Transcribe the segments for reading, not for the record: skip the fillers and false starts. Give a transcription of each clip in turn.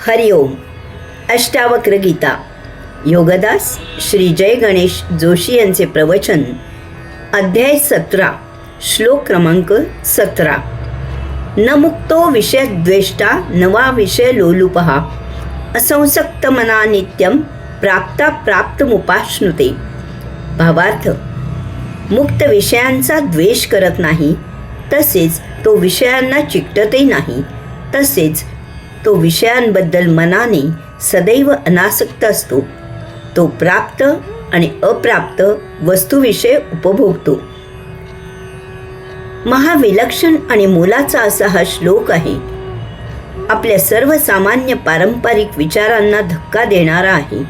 हरिओम. अष्टावक्र गीता. योगदास श्री जय गणेश जोशी यांचे प्रवचन. अध्याय 17, श्लोक क्रमांक 17. न मुक्तो विषय द्वेष्टा नवा विषय लोलुपहा असंसक्त मना नित्यम प्राप्ता प्राप्तमुपाश्नुते. भावार्थ: मुक्त विषयांचा द्वेष करत नाही, तसेच तो विषयांना चिकटतही नाही, तसेच तो विषयांबद्दल मनाने सदैव अनासक्त असतो. तो प्राप्त आणि अप्राप्त वस्तूविषय उपभोगतो. महाविलक्षण आणि मोलाचा असा हा श्लोक आहे. आपल्या सर्वसामान्य पारंपरिक विचारांना धक्का देणारा आहे.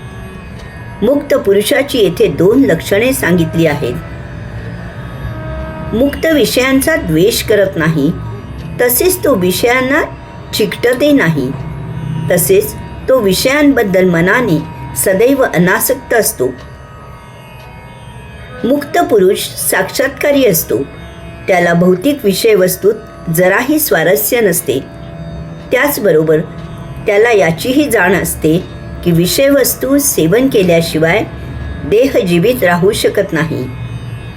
मुक्त पुरुषाची येथे 2 लक्षणे सांगितली आहेत. मुक्त विषयांचा द्वेष करत नाही, तसेच तो विषयांना चिकटते नाही, तसेच तो विषयांबद्दल मनाने सदैव अनासक्त असतो. मुक्त पुरुष साक्षात्कारी असतो. त्याला भौतिक विषयवस्तूत जराही स्वारस्य नसते. त्याचबरोबर त्याला याचीही जाण असते की विषयवस्तू सेवन केल्याशिवाय देह जीवित राहू शकत नाही,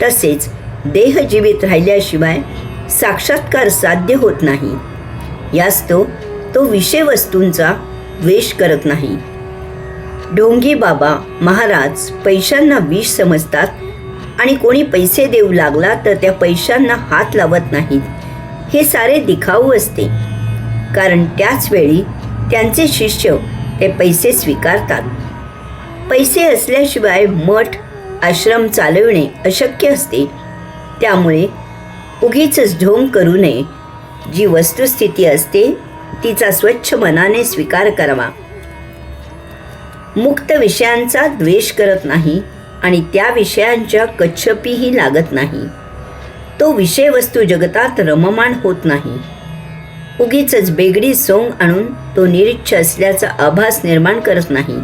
तसेच देह जीवित राहिल्याशिवाय साक्षात्कार साध्य होत नाही. यास्तव तो विषयवस्तूंचा द्वेष करत नाही. ढोंगी बाबा महाराज पैशांना विष समजतात आणि कोणी पैसे देऊ लागला तर त्या पैशांना हात लावत नाहीत. हे सारे दिखाऊ असते, कारण त्याच वेळी त्यांचे शिष्य ते पैसे स्वीकारतात. पैसे असल्याशिवाय मठ आश्रम चालविणे अशक्य असते. त्यामुळे उगीच ढोंग करू नये. जी वस्तुस्थिती असते तिचा स्वच्छ मनाने स्वीकार करावा. मुक्त विषयांचा द्वेष करत नाही आणि त्या विषयांच्या कच्छपीही लागत नाही. तो विषयवस्तू जगतात रममाण होत नाही. उगीच बेगडी सोंग आणून तो निरीच्छ असल्याचा आभास निर्माण करत नाही.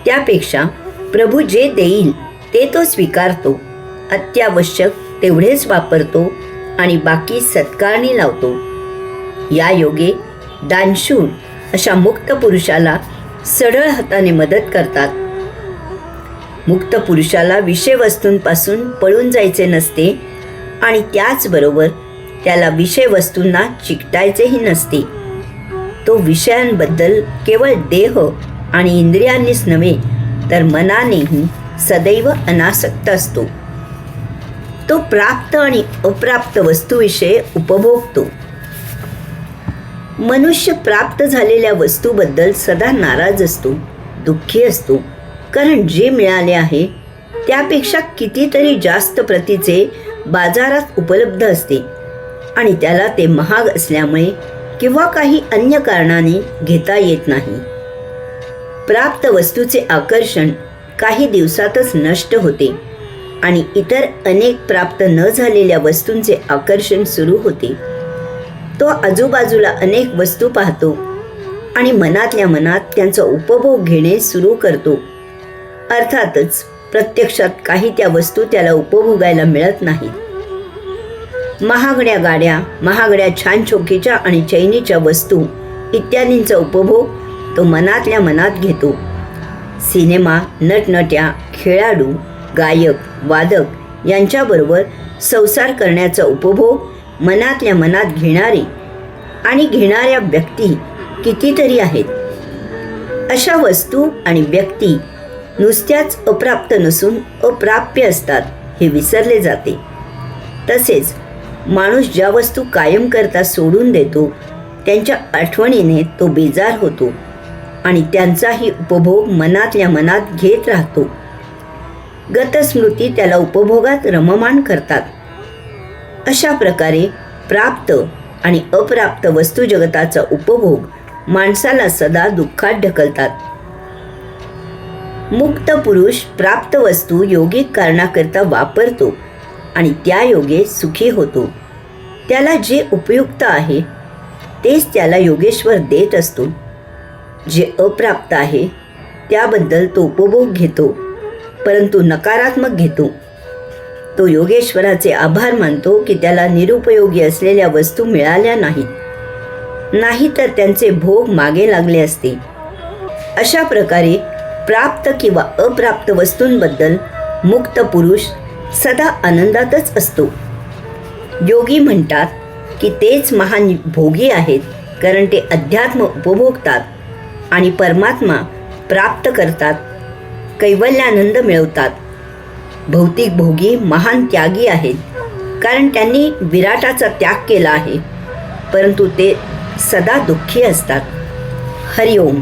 त्यापेक्षा प्रभू जे देईल ते तो स्वीकारतो. अत्यावश्यक तेवढेच वापरतो आणि बाकी सत्कारणी लावतो. या योगे दानशूर अशा मुक्त पुरुषाला सढळ हाताने मदत करतात. मुक्त पुरुषाला विषयवस्तूंपासून पळून जायचे नसते आणि त्याचबरोबर त्याला विषयवस्तूंना चिकटायचेही नसते. तो विषयांबद्दल केवळ देह आणि इंद्रियांनीच नव्हे तर मनानेही सदैव अनासक्त असतो. तो प्राप्त आणि अप्राप्त वस्तूविषयी उपभोगतो. मनुष्य प्राप्त झालेल्या वस्तूबद्दल सदा नाराज असतो, दुःखी असतो, कारण जे मिळाले आहे त्यापेक्षा कितीतरी जास्त प्रतीचे बाजारात उपलब्ध असते आणि त्याला ते महाग असल्यामुळे किंवा काही अन्य कारणाने घेता येत नाही. प्राप्त वस्तूचे आकर्षण काही दिवसातच नष्ट होते आणि इतर अनेक प्राप्त न झालेल्या वस्तूंचे आकर्षण सुरू होते. तो आजूबाजूला अनेक वस्तू पाहतो आणि मनातल्या मनात त्यांचा उपभोग घेणे सुरू करतो. अर्थातच प्रत्यक्षात काही त्या वस्तू त्याला उपभोगायला मिळत नाहीत. महागड्या गाड्या, महागड्या छान चोखीच्या आणि चैनीच्या वस्तू इत्यादींचा उपभोग तो मनातल्या मनात घेतो. सिनेमा, नटनट्या, खेळाडू, गायक, वादक यांच्याबरोबर संसार करण्याचा उपभोग मनातल्या मनात घेणारे आणि घेणाऱ्या व्यक्ती कितीतरी आहेत. अशा वस्तू आणि व्यक्ती नुसत्याच अप्राप्त नसून अप्राप्य असतात हे विसरले जाते. तसेच माणूस ज्या वस्तू कायम करता सोडून देतो त्यांच्या आठवणीने तो बेजार होतो आणि त्यांचाही उपभोग मनातल्या मनात घेत राहतो. गतस्मृती त्याला उपभोगात रममाण करतात. अशा प्रकारे प्राप्त आणि अप्राप्त वस्तू जगताचा उपभोग माणसाला सदा दुःखात ढकलतात. मुक्त पुरुष प्राप्त वस्तू योगिक कारणाकरता वापरतो आणि त्या योगे सुखी होतो. त्याला जे उपयुक्त आहे तेच त्याला योगेश्वर देत असतो. जे अप्राप्त आहे त्याबद्दल तो उपभोग घेतो, परंतु नकारात्मक घेतो. तो योगेश्वराचे आभार मानतो की त्याला निरुपयोगी असलेल्या वस्तू मिळाल्या नाहीत. नाही तर त्यांचे भोग मागे लागले असते. अशा प्रकारे प्राप्त किंवा अप्राप्त वस्तूंबद्दल मुक्त पुरुष सदा आनंदातच असतो. योगी म्हणतात की तेच महान भोगी आहेत, कारण ते अध्यात्म उपभोगतात आणि परमात्मा प्राप्त करतात, कैवल्यानंद मिळवतात. भौतिक भोगी महान त्यागी आहेत, कारण त्यांनी विराटाचा त्याग केला आहे, परंतु ते सदा दुःखी असतात. हरिओम.